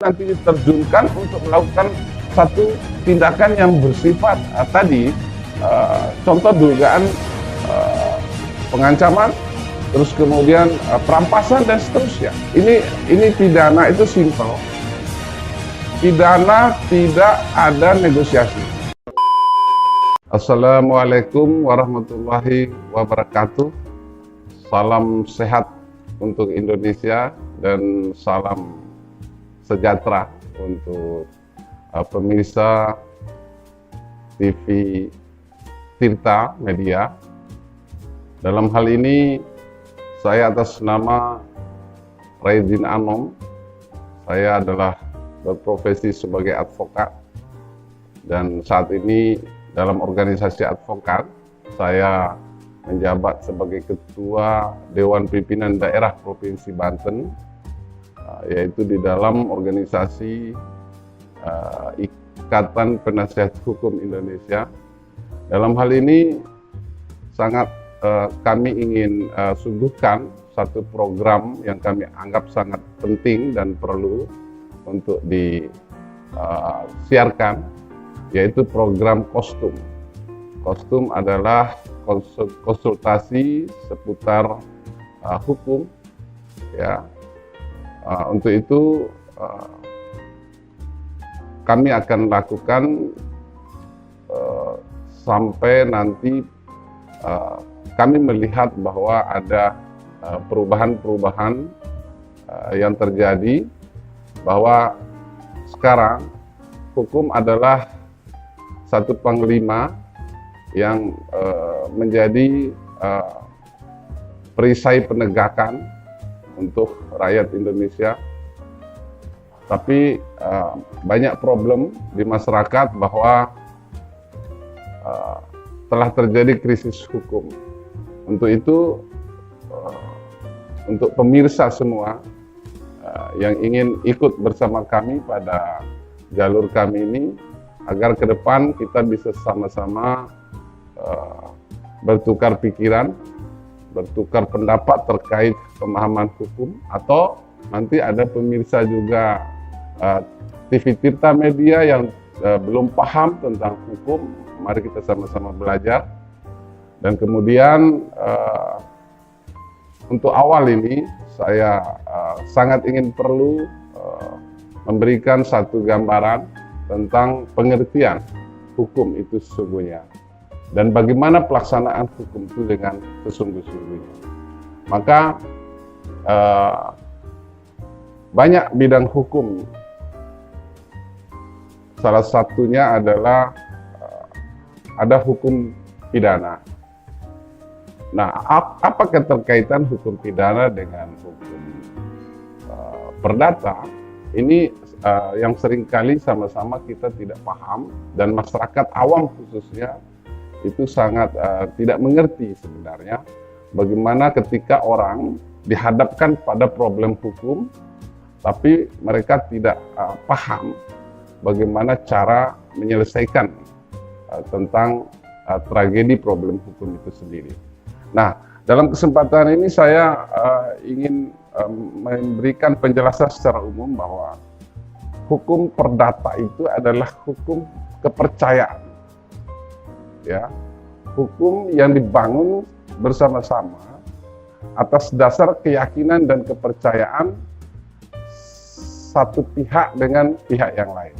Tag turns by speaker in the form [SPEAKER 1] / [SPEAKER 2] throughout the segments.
[SPEAKER 1] nanti diterjunkan untuk melakukan satu tindakan yang bersifat tadi contoh dugaan pengancaman, terus kemudian perampasan dan seterusnya. Ini pidana itu simpel. Pidana tidak ada negosiasi. Assalamualaikum warahmatullahi wabarakatuh. Salam sehat untuk Indonesia dan salam sejahtera untuk pemirsa TV Tirta Media. Dalam hal ini saya atas nama Raidin Anom, saya adalah berprofesi sebagai advokat dan saat ini dalam organisasi advokat saya menjabat sebagai Ketua Dewan Pimpinan Daerah Provinsi Banten, yaitu di dalam organisasi Ikatan Penasihat Hukum Indonesia. Dalam hal ini sangat kami ingin suguhkan satu program yang kami anggap sangat penting dan perlu untuk disiarkan, yaitu program kostum. Kostum adalah konsultasi seputar hukum, ya. Untuk itu kami akan lakukan sampai nanti kami melihat bahwa ada perubahan-perubahan yang terjadi, bahwa sekarang hukum adalah satu panglima yang menjadi perisai penegakan untuk rakyat Indonesia. Tapi banyak problem di masyarakat bahwa telah terjadi krisis hukum. Untuk itu, untuk pemirsa semua yang ingin ikut bersama kami pada jalur kami ini, agar ke depan kita bisa sama-sama bertukar pikiran, bertukar pendapat terkait pemahaman hukum, atau nanti ada pemirsa juga TV Tirta Media yang belum paham tentang hukum, mari kita sama-sama belajar. Dan kemudian untuk awal ini saya sangat ingin perlu memberikan satu gambaran tentang pengertian hukum itu sesungguhnya dan bagaimana pelaksanaan hukum itu dengan sesungguh-sungguhnya. Maka banyak bidang hukum, salah satunya adalah ada hukum pidana. Nah, apa keterkaitan hukum pidana dengan hukum perdata? Ini yang seringkali sama-sama kita tidak paham, dan masyarakat awam khususnya itu sangat tidak mengerti sebenarnya bagaimana ketika orang dihadapkan pada problem hukum, tapi mereka tidak paham bagaimana cara menyelesaikan tentang tragedi problem hukum itu sendiri. Nah, dalam kesempatan ini saya ingin memberikan penjelasan secara umum bahwa hukum perdata itu adalah hukum kepercayaan, ya, hukum yang dibangun bersama-sama atas dasar keyakinan dan kepercayaan satu pihak dengan pihak yang lain.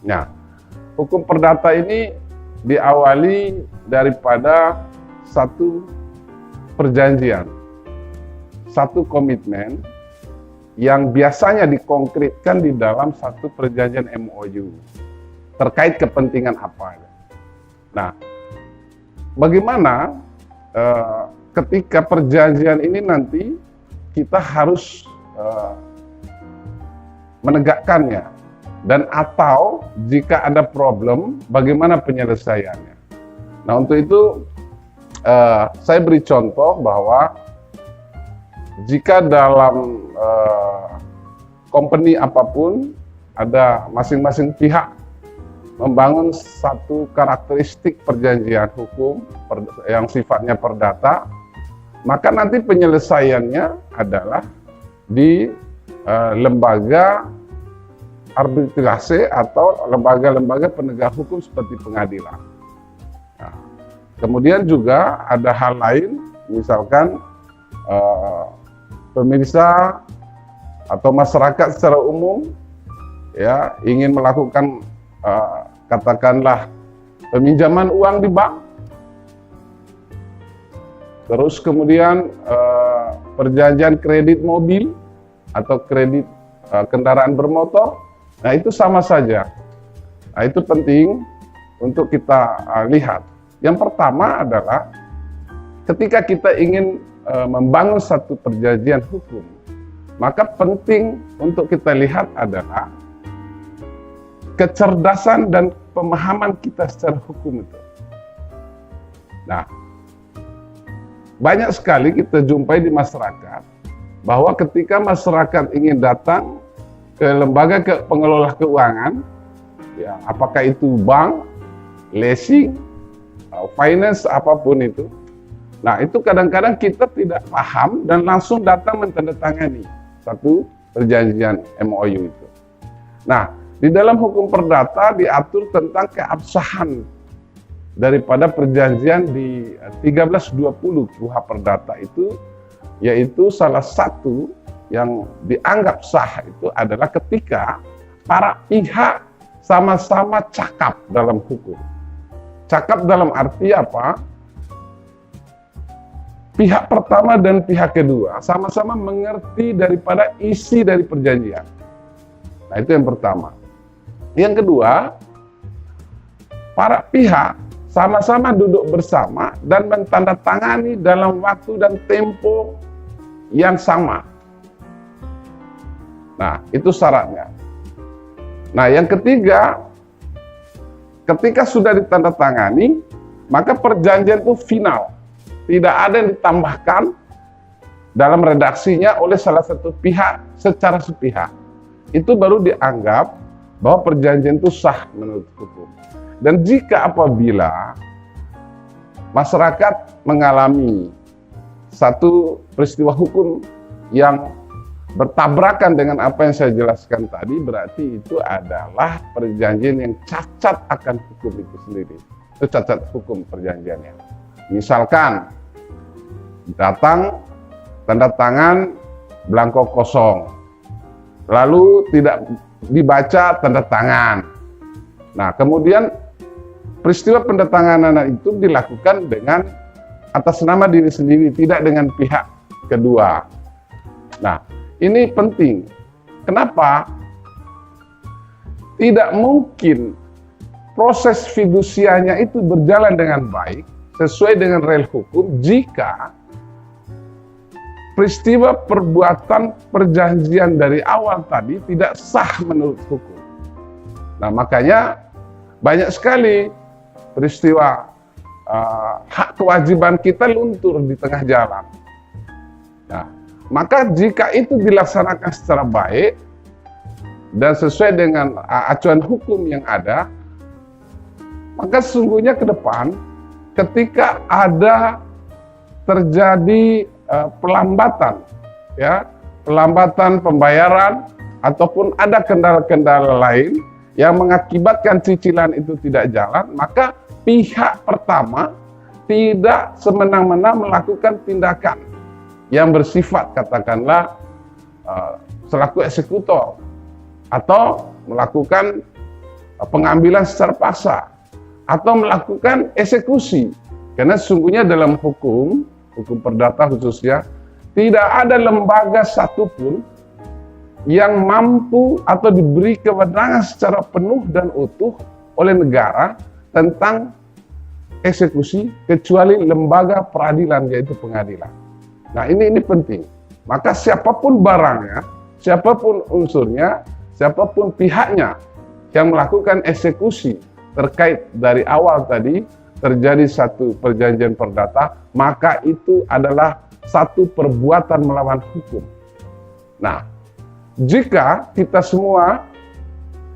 [SPEAKER 1] Nah, hukum perdata ini diawali daripada satu perjanjian, satu komitmen yang biasanya dikonkretkan di dalam satu perjanjian MOU terkait kepentingan apa. Nah, bagaimana ketika perjanjian ini nanti kita harus menegakkannya, dan atau jika ada problem bagaimana penyelesaiannya. Nah, untuk itu saya beri contoh bahwa jika dalam company apapun ada masing-masing pihak membangun satu karakteristik perjanjian hukum yang sifatnya perdata, maka nanti penyelesaiannya adalah di lembaga arbitrase atau lembaga-lembaga penegak hukum seperti pengadilan. Nah, kemudian juga ada hal lain, misalkan pemirsa atau masyarakat secara umum ya ingin melakukan katakanlah peminjaman uang di bank, terus kemudian perjanjian kredit mobil atau kredit kendaraan bermotor. Nah, itu sama saja. Nah, itu penting untuk kita lihat. Yang pertama adalah ketika kita ingin membangun satu perjanjian hukum, maka penting untuk kita lihat adalah kecerdasan dan pemahaman kita secara hukum itu. Nah, banyak sekali kita jumpai di masyarakat bahwa ketika masyarakat ingin datang ke lembaga pengelola keuangan, ya, apakah itu bank, leasing, finance, apapun itu. Nah, itu kadang-kadang kita tidak paham dan langsung datang menandatangani satu perjanjian MOU itu. Nah, di dalam hukum perdata diatur tentang keabsahan daripada perjanjian di 1320 KUH Perdata itu, yaitu salah satu yang dianggap sah itu adalah ketika para pihak sama-sama cakap dalam hukum. Cakap dalam arti apa? Pihak pertama dan pihak kedua sama-sama mengerti daripada isi dari perjanjian. Nah, itu yang pertama. Yang kedua, para pihak sama-sama duduk bersama dan mentandatangani dalam waktu dan tempo yang sama. Nah, itu syaratnya. Nah, yang ketiga, ketika sudah ditandatangani, maka perjanjian itu final. Tidak ada yang ditambahkan dalam redaksinya oleh salah satu pihak secara sepihak. Itu baru dianggap bahwa perjanjian itu sah menurut hukum. Dan jika apabila masyarakat mengalami satu peristiwa hukum yang bertabrakan dengan apa yang saya jelaskan tadi, berarti itu adalah perjanjian yang cacat akan hukum itu sendiri. Itu cacat hukum perjanjiannya. Misalkan datang tanda tangan blanko kosong, lalu tidak dibaca tanda tangan. Nah, kemudian peristiwa pendatanganan itu dilakukan dengan atas nama diri sendiri, tidak dengan pihak kedua. Nah, ini penting. Kenapa? Tidak mungkin proses fidusianya itu berjalan dengan baik sesuai dengan rel hukum jika peristiwa perbuatan perjanjian dari awal tadi tidak sah menurut hukum. Nah, makanya banyak sekali peristiwa hak kewajiban kita luntur di tengah jalan. Nah, maka jika itu dilaksanakan secara baik dan sesuai dengan acuan hukum yang ada, maka sesungguhnya ke depan ketika ada terjadi pelambatan, ya, pelambatan pembayaran ataupun ada kendala-kendala lain yang mengakibatkan cicilan itu tidak jalan, maka pihak pertama tidak semena-mena melakukan tindakan yang bersifat katakanlah selaku eksekutor atau melakukan pengambilan secara paksa atau melakukan eksekusi. Karena sesungguhnya dalam hukum perdata khususnya tidak ada lembaga satupun yang mampu atau diberi kewenangan secara penuh dan utuh oleh negara tentang eksekusi kecuali lembaga peradilan, yaitu pengadilan. Nah, ini penting. Maka siapapun barangnya, siapapun unsurnya, siapapun pihaknya yang melakukan eksekusi terkait dari awal tadi terjadi satu perjanjian perdata, maka itu adalah satu perbuatan melawan hukum. Nah, jika kita semua,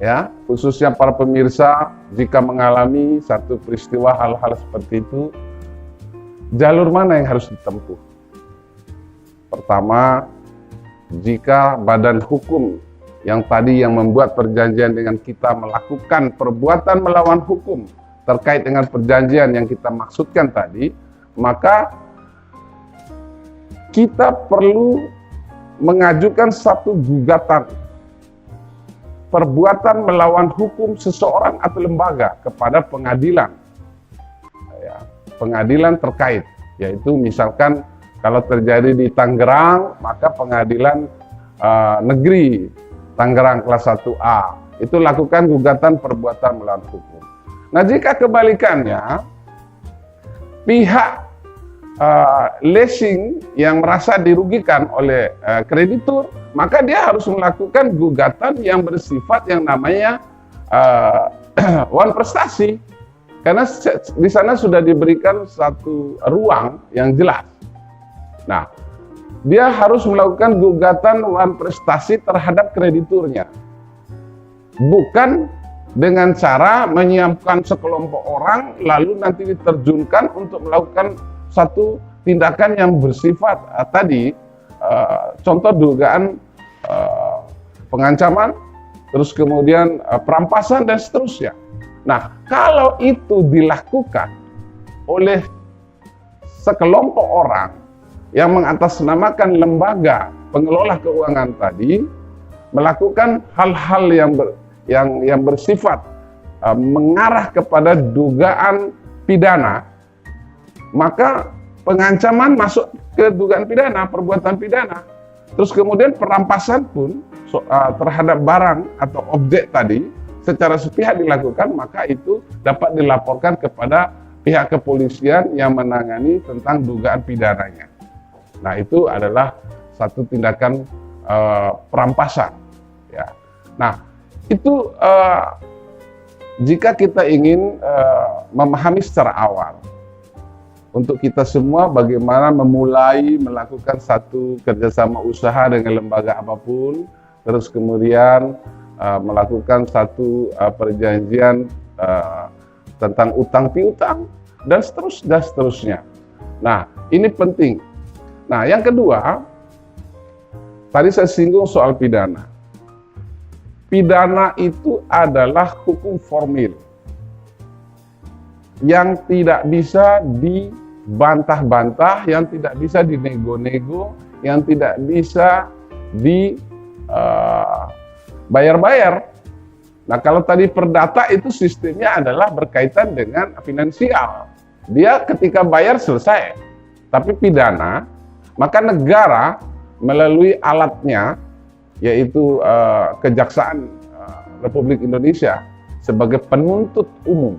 [SPEAKER 1] ya, khususnya para pemirsa, jika mengalami satu peristiwa hal-hal seperti itu, jalur mana yang harus ditempuh? Pertama, jika badan hukum yang tadi yang membuat perjanjian dengan kita melakukan perbuatan melawan hukum terkait dengan perjanjian yang kita maksudkan tadi, maka kita perlu mengajukan satu gugatan perbuatan melawan hukum seseorang atau lembaga kepada pengadilan, ya, pengadilan terkait, yaitu misalkan kalau terjadi di Tangerang, maka pengadilan negeri Tangerang kelas 1A itu lakukan gugatan perbuatan melawan hukum. Nah, jika kebalikannya pihak leasing yang merasa dirugikan oleh kreditur, maka dia harus melakukan gugatan yang bersifat yang namanya wan prestasi, karena di sana sudah diberikan satu ruang yang jelas. Nah, dia harus melakukan gugatan wan prestasi terhadap krediturnya, bukan dengan cara menyiapkan sekelompok orang lalu nanti diterjunkan untuk melakukan satu tindakan yang bersifat tadi contoh dugaan pengancaman, terus kemudian perampasan dan seterusnya. Nah, kalau itu dilakukan oleh sekelompok orang yang mengatasnamakan lembaga pengelola keuangan tadi, melakukan hal-hal yang bersifat mengarah kepada dugaan pidana, maka pengancaman masuk ke dugaan pidana, perbuatan pidana. Terus kemudian perampasan pun terhadap barang atau objek tadi secara sepihak dilakukan, maka itu dapat dilaporkan kepada pihak kepolisian yang menangani tentang dugaan pidananya. Nah, itu adalah satu tindakan perampasan. Ya. Nah, itu jika kita ingin memahami secara awal, untuk kita semua bagaimana memulai melakukan satu kerjasama usaha dengan lembaga apapun, terus kemudian melakukan satu perjanjian tentang utang piutang dan seterusnya. Nah, ini penting. Nah, yang kedua, tadi saya singgung soal pidana. Pidana itu adalah hukum formil yang tidak bisa dibantah-bantah, yang tidak bisa dinego-nego, yang tidak bisa dibayar-bayar. Nah, kalau tadi perdata itu sistemnya adalah berkaitan dengan finansial. Dia ketika bayar selesai. Tapi pidana, maka negara melalui alatnya, yaitu Kejaksaan Republik Indonesia sebagai penuntut umum,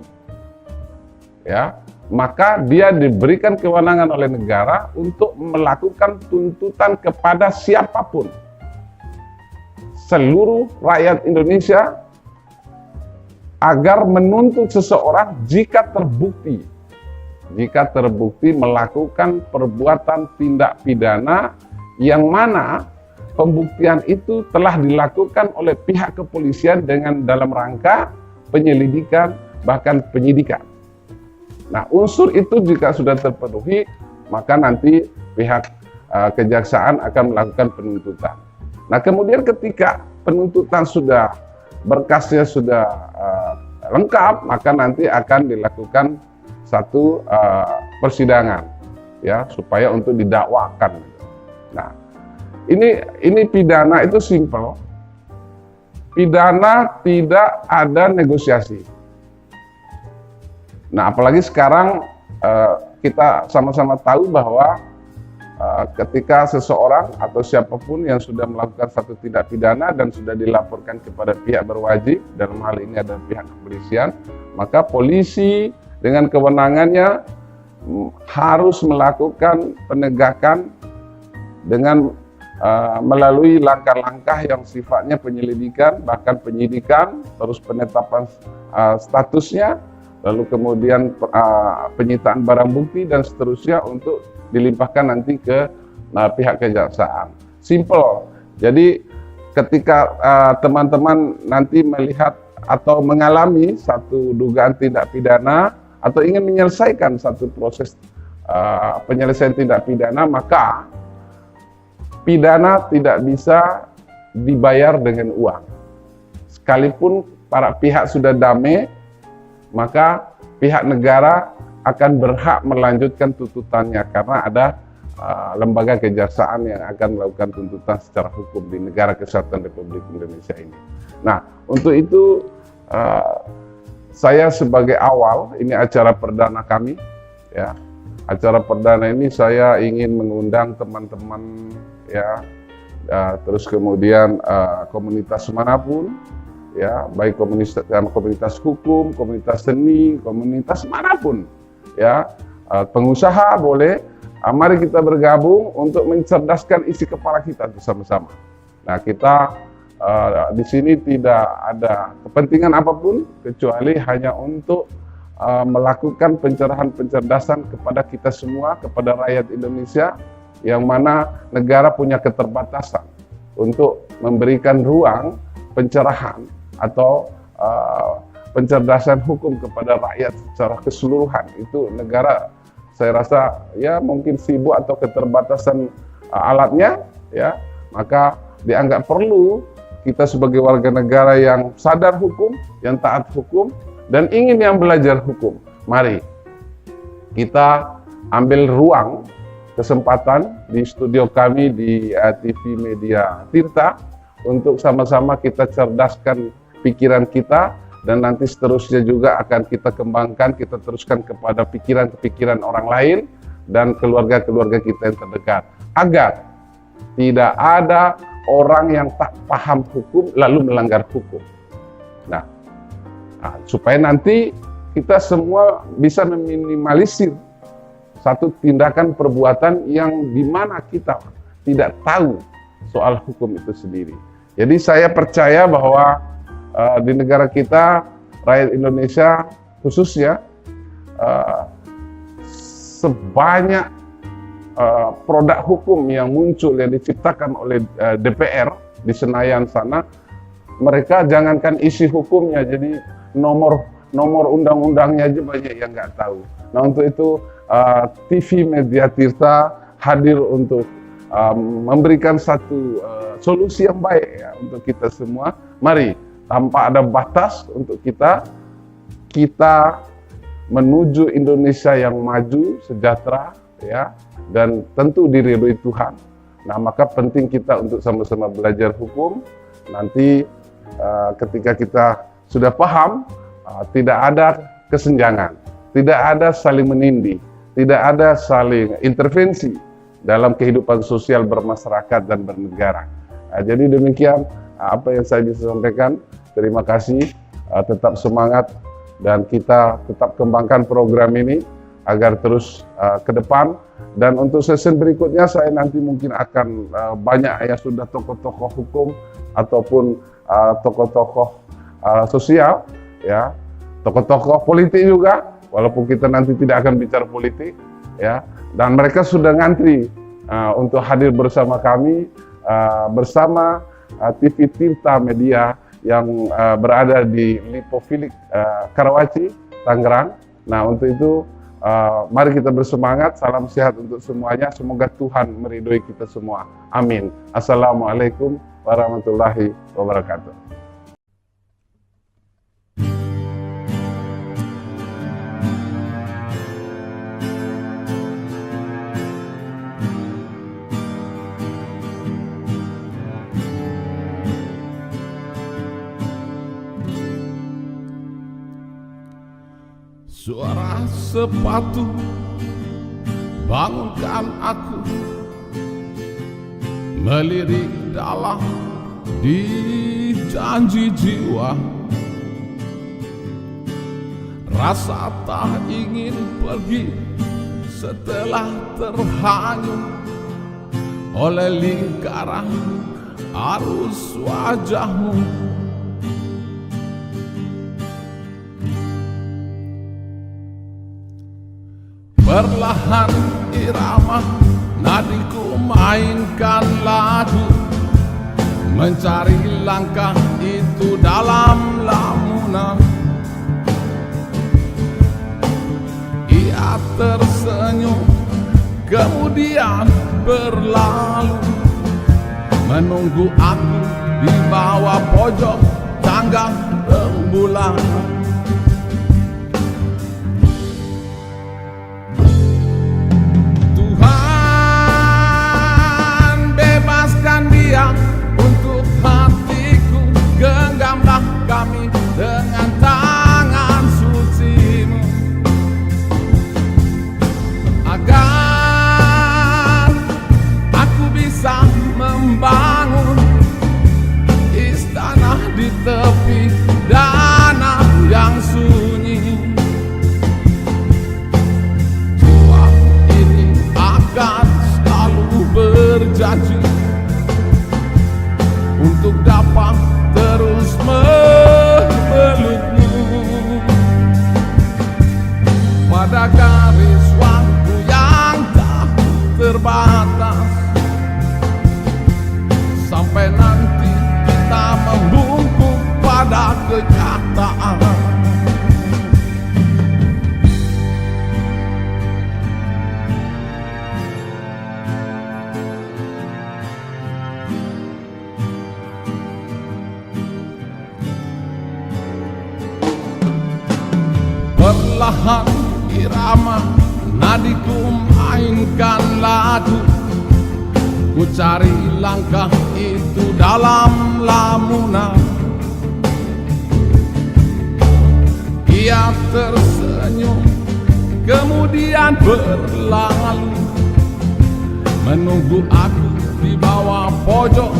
[SPEAKER 1] ya, maka dia diberikan kewenangan oleh negara untuk melakukan tuntutan kepada siapapun, seluruh rakyat Indonesia, agar menuntut seseorang jika terbukti melakukan perbuatan tindak pidana yang mana pembuktian itu telah dilakukan oleh pihak kepolisian dengan dalam rangka penyelidikan bahkan penyidikan. Nah, unsur itu jika sudah terpenuhi, maka nanti pihak kejaksaan akan melakukan penuntutan. Nah, kemudian ketika penuntutan sudah, berkasnya sudah lengkap, maka nanti akan dilakukan satu persidangan, ya, supaya untuk didakwakan. Nah, ini pidana itu simpel. Pidana tidak ada negosiasi. Nah, apalagi sekarang kita sama-sama tahu bahwa ketika seseorang atau siapapun yang sudah melakukan satu tindak pidana dan sudah dilaporkan kepada pihak berwajib, dalam hal ini adalah pihak kepolisian, maka polisi dengan kewenangannya harus melakukan penegakan dengan melalui langkah-langkah yang sifatnya penyelidikan, bahkan penyidikan, terus penetapan statusnya, lalu kemudian penyitaan barang bukti dan seterusnya untuk dilimpahkan nanti ke pihak kejaksaan. Simple. Jadi ketika teman-teman nanti melihat atau mengalami satu dugaan tindak pidana atau ingin menyelesaikan satu proses penyelesaian tindak pidana, maka pidana tidak bisa dibayar dengan uang. Sekalipun para pihak sudah damai, maka pihak negara akan berhak melanjutkan tuntutannya karena ada lembaga kejaksaan yang akan melakukan tuntutan secara hukum di negara kesatuan Republik Indonesia ini. Nah, untuk itu saya sebagai awal, ini acara perdana kami, ya. Acara perdana ini saya ingin mengundang teman-teman, ya, terus kemudian komunitas manapun, ya, baik komunitas hukum, komunitas seni, komunitas manapun, ya, pengusaha boleh. Mari kita bergabung untuk mencerdaskan isi kepala kita bersama-sama. Nah, kita di sini tidak ada kepentingan apapun kecuali hanya untuk melakukan pencerahan-pencerdasan kepada kita semua, kepada rakyat Indonesia, yang mana negara punya keterbatasan untuk memberikan ruang pencerahan atau pencerdasan hukum kepada rakyat secara keseluruhan. Itu negara, saya rasa, ya mungkin sibuk atau keterbatasan alatnya, ya, maka dianggap perlu kita sebagai warga negara yang sadar hukum, yang taat hukum, dan ingin yang belajar hukum. Mari kita ambil ruang, kesempatan di studio kami di TV Media Tirta untuk sama-sama kita cerdaskan pikiran kita, dan nanti seterusnya juga akan kita kembangkan, kita teruskan kepada pikiran-pikiran orang lain dan keluarga-keluarga kita yang terdekat, agar tidak ada orang yang tak paham hukum lalu melanggar hukum. Nah, supaya nanti kita semua bisa meminimalisir satu tindakan perbuatan yang dimana kita tidak tahu soal hukum itu sendiri. Jadi saya percaya bahwa di negara kita, rakyat Indonesia khususnya, sebanyak produk hukum yang muncul, yang diciptakan oleh DPR di Senayan sana, mereka jangankan isi hukumnya, jadi nomor undang-undangnya aja banyak yang nggak tahu. Nah, untuk itu TV Media Tirta hadir untuk memberikan satu solusi yang baik, ya, untuk kita semua. Mari, tanpa ada batas untuk kita menuju Indonesia yang maju, sejahtera, ya, dan tentu diridhoi Tuhan. Nah, maka penting kita untuk sama-sama belajar hukum. Nanti ketika kita sudah paham, tidak ada kesenjangan, tidak ada saling menindih, tidak ada saling intervensi dalam kehidupan sosial bermasyarakat dan bernegara. Jadi demikian apa yang saya bisa sampaikan. Terima kasih, tetap semangat, dan kita tetap kembangkan program ini agar terus ke depan. Dan untuk sesi berikutnya saya nanti mungkin akan banyak yang sudah tokoh-tokoh hukum ataupun tokoh-tokoh sosial, ya, tokoh-tokoh politik juga, walaupun kita nanti tidak akan bicara politik, ya, dan mereka sudah ngantri untuk hadir bersama kami, bersama TV Tirta Media yang berada di Lipofilik Karawaci, Tangerang. Nah, untuk itu mari kita bersemangat. Salam sehat untuk semuanya. Semoga Tuhan meridhoi kita semua. Amin. Assalamualaikum warahmatullahi wabarakatuh.
[SPEAKER 2] Suara sepatu bangunkan aku, melirik dalam di janji jiwa. Rasa tak ingin pergi setelah terhanyut oleh lingkaran arus wajahmu. Perlahan irama nadiku mainkan lagu, mencari langkah itu dalam lamunan. Ia tersenyum kemudian berlalu, menunggu aku di bawah pojok tangga rembulan. Tuhan, bebaskan dia untuk hatiku, genggamlah kami dengan tangan suci-Mu, agar aku bisa membangun istana di tepi danau yang sunyi. Tuhan ini akan selalu berjanji untuk dapat terus memelukmu pada garis waktu yang tak terbatas, sampai nanti kita membungkuk pada kenyataan. Perlahan irama nadiku mainkan lagu, ku cari langkah itu dalam lamunan. Ia tersenyum kemudian berlalu, menunggu aku di bawah pojok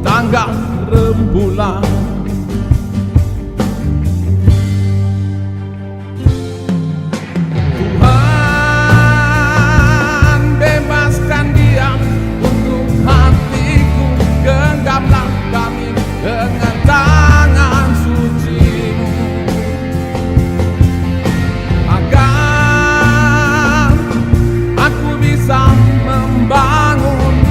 [SPEAKER 2] tangga rembulan. Dengan tangan suci-Mu, agar aku bisa membangun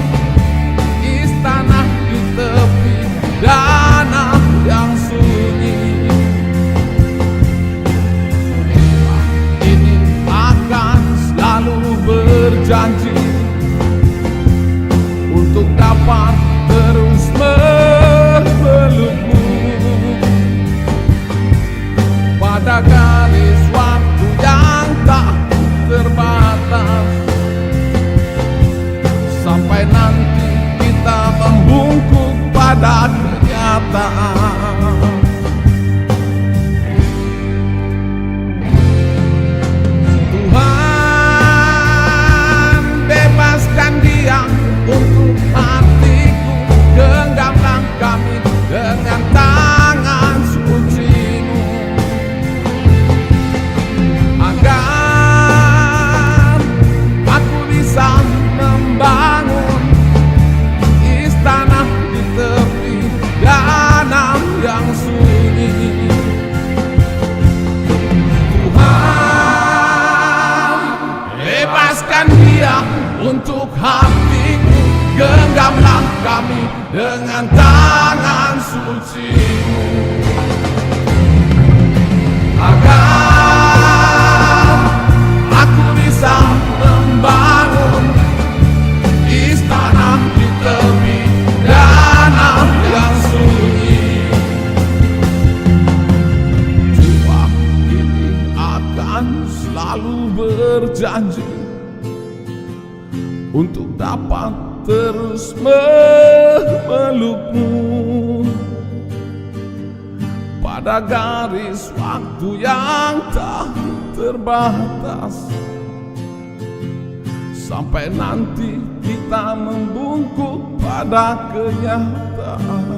[SPEAKER 2] istana di tepi danau yang sunyi. Ini akan selalu berjanji untuk dapat terus memelukmu pada garis waktu yang tak terbatas, sampai nanti kita membungkuk pada kenyataan. Tuhan, bebaskan dia untuk hatiku, genggamlah kami dengan tangan suci-Mu, agar aku bisa membangun istana di tepi danau yang sunyi. Tuhan, bebaskan dia untuk hatiku, genggamlah kami dengan tangan suci-Mu, agar aku bisa membangun istana di tepi danau yang sunyi. Tuhan ini akan selalu berjanji untuk dapat terus memelukmu pada garis waktu yang tak terbatas, sampai nanti kita membungkuk pada kenyataan.